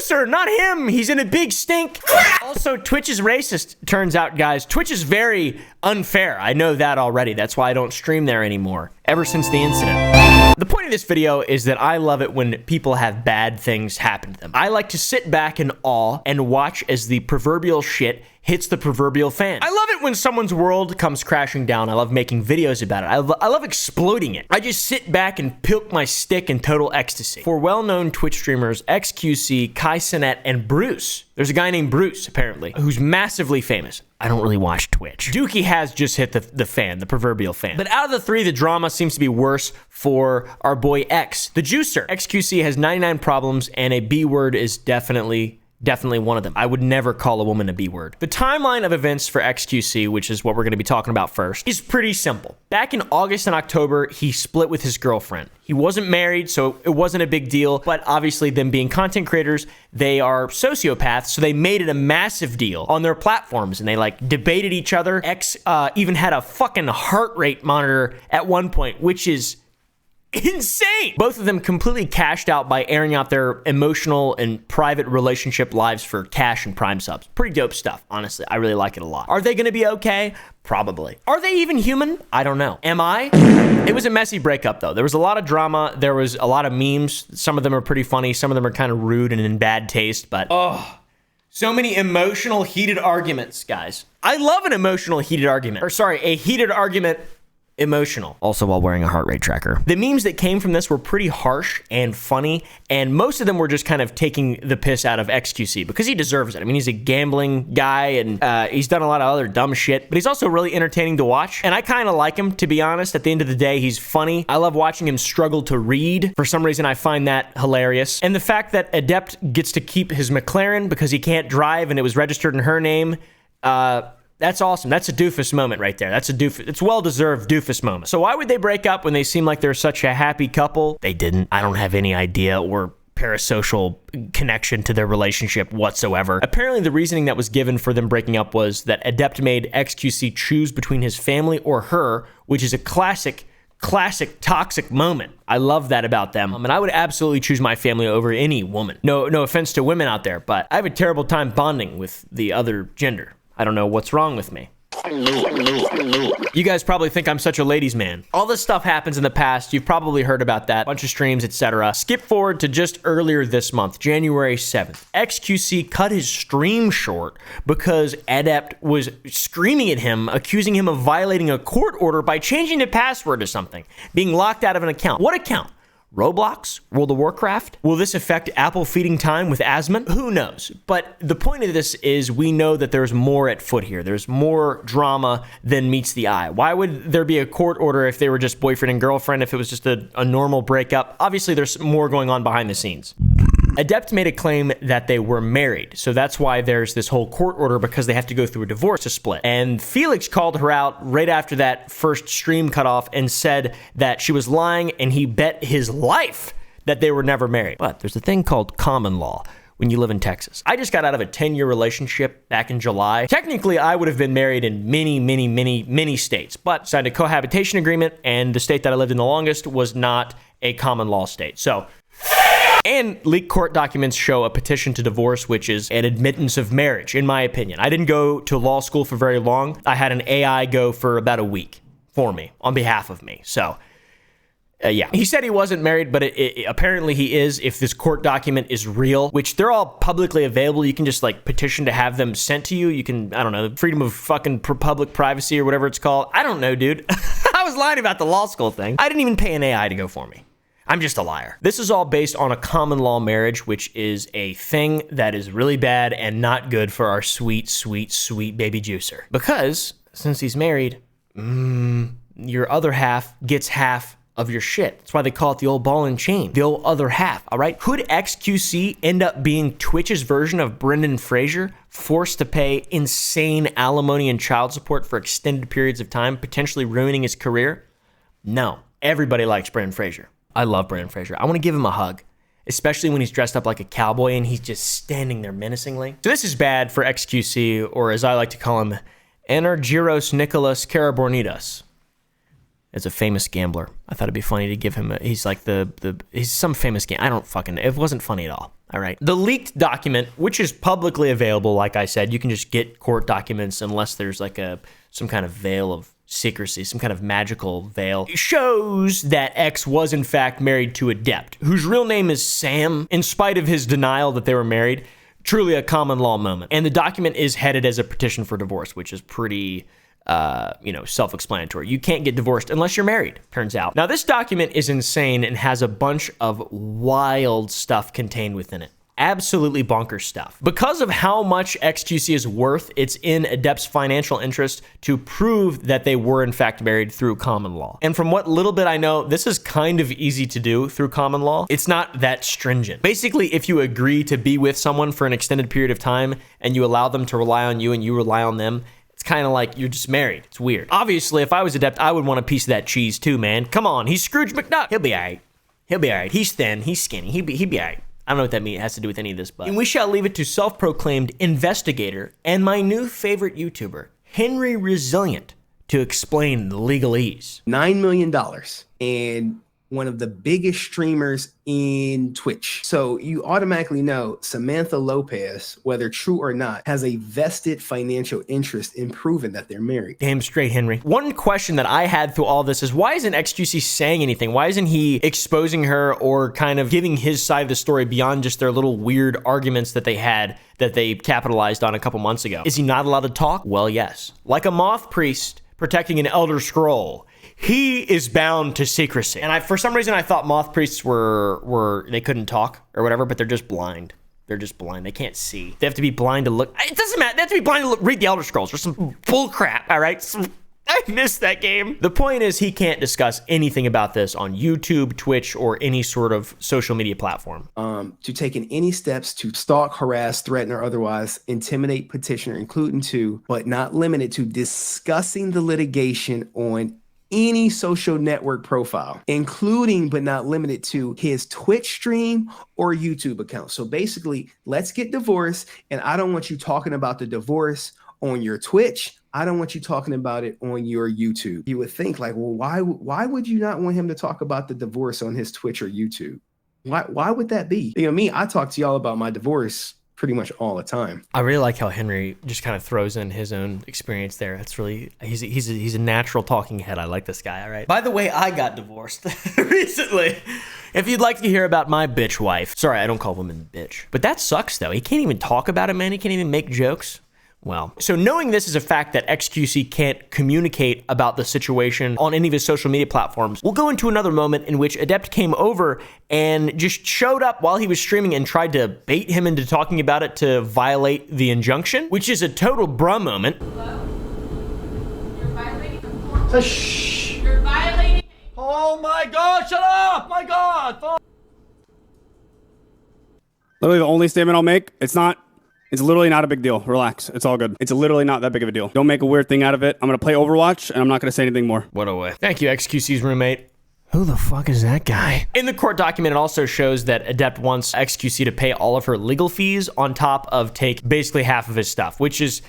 juicer, not him. He's in a big stink. Also, Twitch is racist, turns out, guys. Twitch is very unfair. I know that already. That's why I don't stream there anymore, ever since the incident. The point of this video is that I love it when people have bad things happen to them. I like to sit back in awe and watch as the proverbial shit hits the proverbial fan. I love it when someone's world comes crashing down. I love making videos about it. I love exploiting it. I just sit back and pilk my stick in total ecstasy. For well-known Twitch streamers, XQC, Kai Cenat, and Bruce, there's a guy named Bruce, apparently, who's massively famous. I don't really watch Twitch. Dookie has just hit the fan, the proverbial fan. But out of the three, the drama seems to be worse for our boy X, the juicer. XQC has 99 problems, and a B word is definitely one of them. I would never call a woman a B word. The timeline of events for XQC, which is what we're going to be talking about first, is pretty simple. Back in August and October, he split with his girlfriend. He wasn't married, so it wasn't a big deal, but obviously them being content creators, they are sociopaths, so they made it a massive deal on their platforms, and they like debated each other. X even had a fucking heart rate monitor at one point, which is insane. Both of them completely cashed out by airing out their emotional and private relationship lives for cash and Prime subs. Pretty dope stuff, honestly. I really like it a lot. Are they gonna be okay? Probably. Are they even human? I don't know. Am I? It was a messy breakup, though. There was a lot of drama. There was a lot of memes. Some of them are pretty funny. Some of them are kind of rude and in bad taste, but so many emotional, heated arguments, guys. I love an emotional, heated argument. Or sorry, a heated argument emotional. Also while wearing a heart rate tracker. The memes that came from this were pretty harsh and funny, and most of them were just kind of taking the piss out of XQC because he deserves it. I mean, he's a gambling guy, and he's done a lot of other dumb shit, but he's also really entertaining to watch, and I kind of like him, to be honest. At the end of the day, he's funny. I love watching him struggle to read. For some reason, I find that hilarious. And the fact that Adept gets to keep his McLaren because he can't drive and it was registered in her name, that's awesome. That's a doofus moment right there. That's a doofus. It's well-deserved doofus moment. So why would they break up when they seem like they're such a happy couple? They didn't. I don't have any idea or parasocial connection to their relationship whatsoever. Apparently, the reasoning that was given for them breaking up was that Adept made XQC choose between his family or her, which is a classic toxic moment. I love that about them. And I would absolutely choose my family over any woman. No offense to women out there, but I have a terrible time bonding with the other gender. I don't know what's wrong with me. You guys probably think I'm such a ladies' man. All this stuff happens in the past. You've probably heard about that. Bunch of streams, etc. Skip forward to just earlier this month, January 7th. XQC cut his stream short because Adept was screaming at him, accusing him of violating a court order by changing the password to something, being locked out of an account. What account? Roblox? World of Warcraft? Will this affect Apple feeding time with Asmon? Who knows? But the point of this is we know that there's more at foot here. There's more drama than meets the eye. Why would there be a court order if they were just boyfriend and girlfriend, if it was just a normal breakup? Obviously, there's more going on behind the scenes. Adept made a claim that they were married, so that's why there's this whole court order, because they have to go through a divorce to split. And Felix called her out right after that first stream cut off and said that she was lying, and he bet his life that they were never married. But there's a thing called common law when you live in Texas. I just got out of a 10-year relationship back in July. Technically, I would have been married in many states, but signed a cohabitation agreement, and the state that I lived in the longest was not a common law state. So, and leaked court documents show a petition to divorce, which is an admittance of marriage, in my opinion. I didn't go to law school for very long. I had an AI go for about a week for me, on behalf of me. So, yeah. He said he wasn't married, but apparently he is, if this court document is real, which they're all publicly available. You can just, like, petition to have them sent to you. You can, I don't know, freedom of fucking public privacy or whatever it's called. I don't know, dude. I was lying about the law school thing. I didn't even pay an AI to go for me. I'm just a liar. This is all based on a common law marriage, which is a thing that is really bad and not good for our sweet baby juicer. Because since he's married, your other half gets half of your shit. That's why they call it the old ball and chain, the old other half, all right? Could XQC end up being Twitch's version of Brendan Fraser, forced to pay insane alimony and child support for extended periods of time, potentially ruining his career? No. Everybody likes Brendan Fraser. I love Brendan Fraser. I want to give him a hug, especially when he's dressed up like a cowboy and he's just standing there menacingly. So this is bad for XQC, or as I like to call him, Energyros Nicholas Karabornidas. As a famous gambler. I thought it'd be funny to give him he's like he's some famous game. I don't fucking, it wasn't funny at all. All right. The leaked document, which is publicly available, like I said, you can just get court documents unless there's like some kind of veil of secrecy, some kind of magical veil. It shows that X was in fact married to Adept, whose real name is Sam, in spite of his denial that they were married. Truly a common law moment. And the document is headed as a petition for divorce, which is pretty self-explanatory. You can't get divorced unless you're married, turns out. Now, this document is insane and has a bunch of wild stuff contained within it. Absolutely bonkers stuff. Because of how much XQC is worth, it's in Adept's financial interest to prove that they were in fact married through common law. And from what little bit I know, this is kind of easy to do through common law. It's not that stringent. Basically, if you agree to be with someone for an extended period of time and you allow them to rely on you and you rely on them, it's kind of like you're just married. It's weird. Obviously, if I was Adept, I would want a piece of that cheese too, man. Come on, he's Scrooge McDuck. He'll be all right. He'll be all right. He's thin. He's skinny. He'll be all right. I don't know what that means. It has to do with any of this, but. And we shall leave it to self-proclaimed investigator and my new favorite YouTuber, Henry Resilient, to explain the legalese. $9 million and one of the biggest streamers in Twitch. So you automatically know Samantha Lopez, whether true or not, has a vested financial interest in proving that they're married. Damn straight, Henry. One question that I had through all this is, why isn't XQC saying anything? Why isn't he exposing her or kind of giving his side of the story beyond just their little weird arguments that they had that they capitalized on a couple months ago? Is he not allowed to talk? Well, yes. Like a moth priest protecting an elder scroll, he is bound to secrecy. And for some reason, I thought moth priests they couldn't talk or whatever, but they're just blind. They're just blind. They can't see. They have to be blind to look. It doesn't matter. They have to be blind to read the Elder Scrolls or some bull crap, all right? I missed that game. The point is, he can't discuss anything about this on YouTube, Twitch, or any sort of social media platform. To taking any steps to stalk, harass, threaten, or otherwise intimidate petitioner, including to, but not limited to, discussing the litigation on any social network profile, including but not limited to his Twitch stream or YouTube account. So basically, let's get divorced, and I don't want you talking about the divorce on your Twitch. I don't want you talking about it on your YouTube. You would think like, well, why would you not want him to talk about the divorce on his Twitch or YouTube? Why would that be? You know, me, I talk to y'all about my divorce pretty much all the time. I really like how Henry just kind of throws in his own experience there. That's really, he's a natural talking head. I like this guy, all right? By the way, I got divorced recently. If you'd like to hear about my bitch wife. Sorry, I don't call women bitch. But that sucks though. He can't even talk about it, man. He can't even make jokes. Well, so knowing this is a fact that XQC can't communicate about the situation on any of his social media platforms, we'll go into another moment in which Adept came over and just showed up while he was streaming and tried to bait him into talking about it to violate the injunction, which is a total bruh moment. Hello? You're violating the court. Shh. You're violating. Oh my God, shut up! My God! Literally the only statement I'll make, it's literally not a big deal. Relax. It's all good. It's literally not that big of a deal. Don't make a weird thing out of it. I'm going to play Overwatch, and I'm not going to say anything more. What a way. Thank you, XQC's roommate. Who the fuck is that guy? In the court document, it also shows that Adept wants XQC to pay all of her legal fees on top of take basically half of his stuff, which is...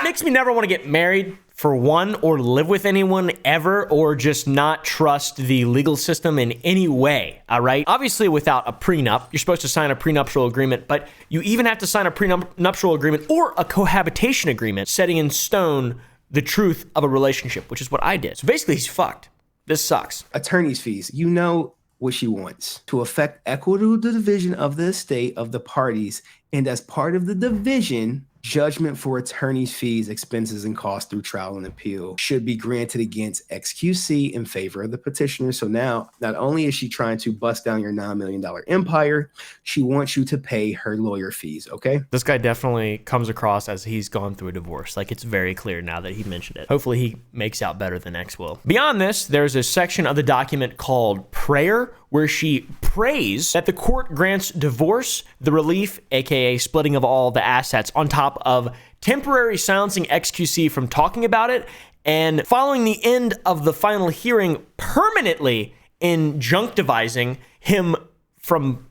makes me never want to get married, for one, or live with anyone ever, or just not trust the legal system in any way, all right? Obviously, without a prenup, you're supposed to sign a prenuptial agreement, but you even have to sign a prenuptial agreement or a cohabitation agreement setting in stone the truth of a relationship, which is what I did. So basically, he's fucked. This sucks. Attorney's fees. You know what she wants. To effect equitable division of the estate of the parties, and as part of the division, judgment for attorney's fees, expenses, and costs through trial and appeal should be granted against XQC in favor of the petitioner. So now, not only is she trying to bust down your $9 million empire, she wants you to pay her lawyer fees, okay? This guy definitely comes across as he's gone through a divorce. Like, it's very clear now that he mentioned it. Hopefully he makes out better than X will. Beyond this, there's a section of the document called prayer, where she prays that the court grants divorce, the relief, aka splitting of all the assets, on top of temporary silencing XQC from talking about it, and following the end of the final hearing, permanently injunctivizing him from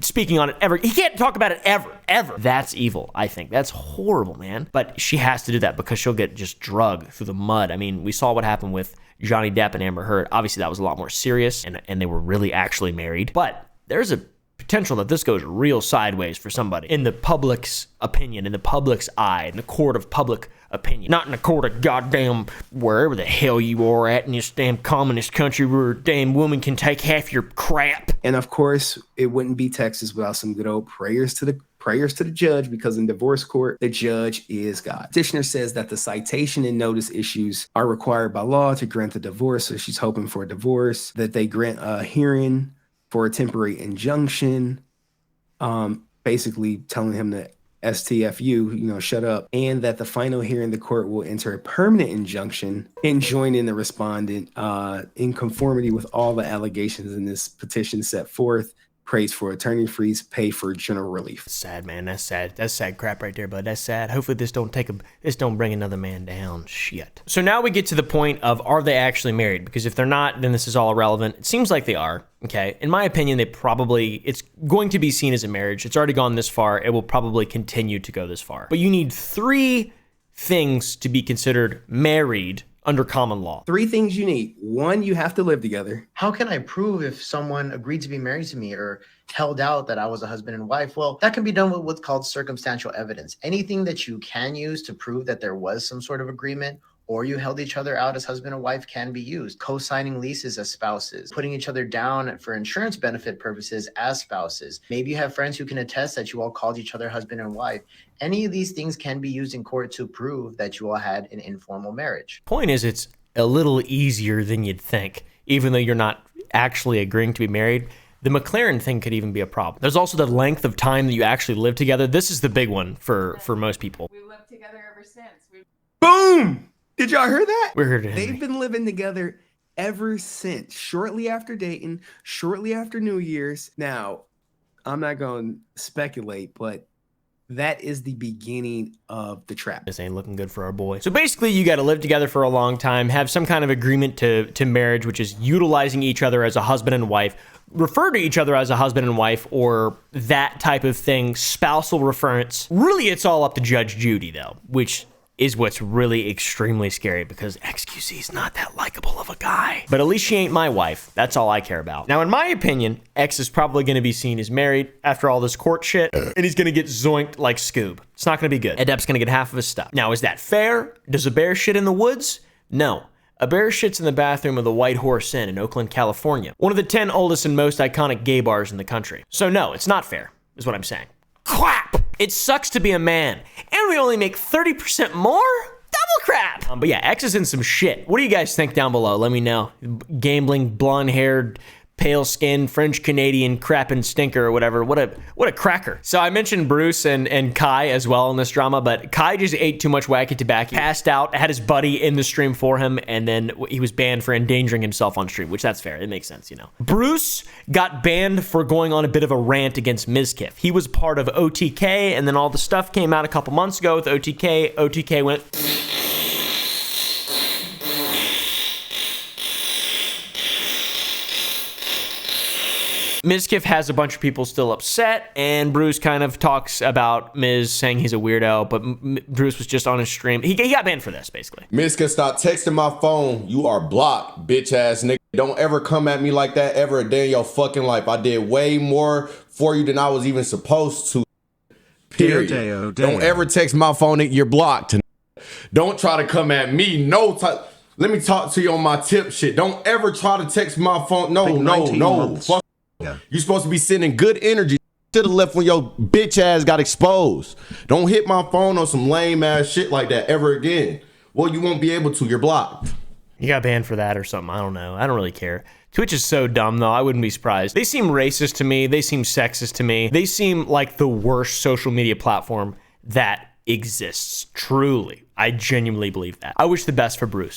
speaking on it ever. He can't talk about it ever. That's evil, I think. That's horrible, man. But she has to do that because she'll get just drugged through the mud. I mean, we saw what happened with Johnny Depp and Amber Heard. Obviously, that was a lot more serious, and they were really actually married. But there's a potential that this goes real sideways for somebody in the public's opinion, in the public's eye, in the court of public opinion. Not in the court of goddamn wherever the hell you are at in this damn communist country where a damn woman can take half your crap. And of course, it wouldn't be Texas without some good old prayers to the judge, because in divorce court, the judge is God. Petitioner says that the citation and notice issues are required by law to grant the divorce. So she's hoping for a divorce, that they grant a hearing for a temporary injunction, basically telling him that STFU, shut up, and that the final hearing, the court will enter a permanent injunction enjoining the respondent in conformity with all the allegations in this petition set forth, prays for attorney fees, pay for general relief. Sad, man. That's sad. That's sad crap right there, bud. That's sad. Hopefully this don't bring another man down. Shit. So now we get to the point of, are they actually married? Because if they're not, then this is all irrelevant. It seems like they are. Okay. In my opinion, it's going to be seen as a marriage. It's already gone this far. It will probably continue to go this far. But you need 3 things to be considered married under common law. 3 things you need. 1, you have to live together. How can I prove if someone agreed to be married to me or held out that I was a husband and wife? Well, that can be done with what's called circumstantial evidence. Anything that you can use to prove that there was some sort of agreement or you held each other out as husband and wife can be used. Co-signing leases as spouses, putting each other down for insurance benefit purposes as spouses. Maybe you have friends who can attest that you all called each other husband and wife. Any of these things can be used in court to prove that you all had an informal marriage. Point is, it's a little easier than you'd think, even though you're not actually agreeing to be married. The McLaren thing could even be a problem. There's also the length of time that you actually live together. This is the big one for most people. We lived together ever since. Boom! Did y'all hear that? We're here to They've been living together ever since, shortly after dating, shortly after New Year's. Now, I'm not going to speculate, but that is the beginning of the trap. This ain't looking good for our boy. So basically, you got to live together for a long time, have some kind of agreement to marriage, which is utilizing each other as a husband and wife, refer to each other as a husband and wife, or that type of thing, spousal reference. Really, it's all up to Judge Judy, though, which is what's really extremely scary, because XQC is not that likable of a guy. But at least she ain't my wife. That's all I care about. Now, in my opinion, X is probably going to be seen as married after all this court shit, and he's going to get zoinked like Scoob. It's not going to be good. Adep's going to get half of his stuff. Now, is that fair? Does a bear shit in the woods? No. A bear shits in the bathroom of the White Horse Inn in Oakland, California, one of the 10 oldest and most iconic gay bars in the country. So no, it's not fair, is what I'm saying. Crap! It sucks to be a man, and we only make 30% more? Double crap! But yeah, X is in some shit. What do you guys think down below? Let me know. Gambling, blonde-haired, pale-skinned, French-Canadian crap and stinker or whatever. What a cracker. So I mentioned Bruce and Kai as well in this drama, but Kai just ate too much wacky tobacco, passed out, had his buddy in the stream for him, and then he was banned for endangering himself on stream, which that's fair. It makes sense, you know. Bruce got banned for going on a bit of a rant against Mizkif. He was part of OTK, and then all the stuff came out a couple months ago with OTK. OTK went... Mizkif has a bunch of people still upset, and Bruce kind of talks about Miz saying he's a weirdo, but Bruce was just on his stream. He got banned for this, basically. Mizkif, stop texting my phone. You are blocked, bitch ass nigga. Don't ever come at me like that ever a day in your fucking life. I did way more for you than I was even supposed to. Period. Don't ever text my phone. You're blocked. Don't try to come at me. Let me talk to you on my tip shit. Don't ever try to text my phone. No. Fuck. Yeah. You're supposed to be sending good energy. Should have left when your bitch ass got exposed. Don't hit my phone on some lame ass shit like that ever again. Well, you won't be able to. You're blocked. You got banned for that or something. I don't know. I don't really care. Twitch is so dumb, though. I wouldn't be surprised. They seem racist to me. They seem sexist to me. They seem like the worst social media platform that exists. Truly. I genuinely believe that. I wish the best for Bruce.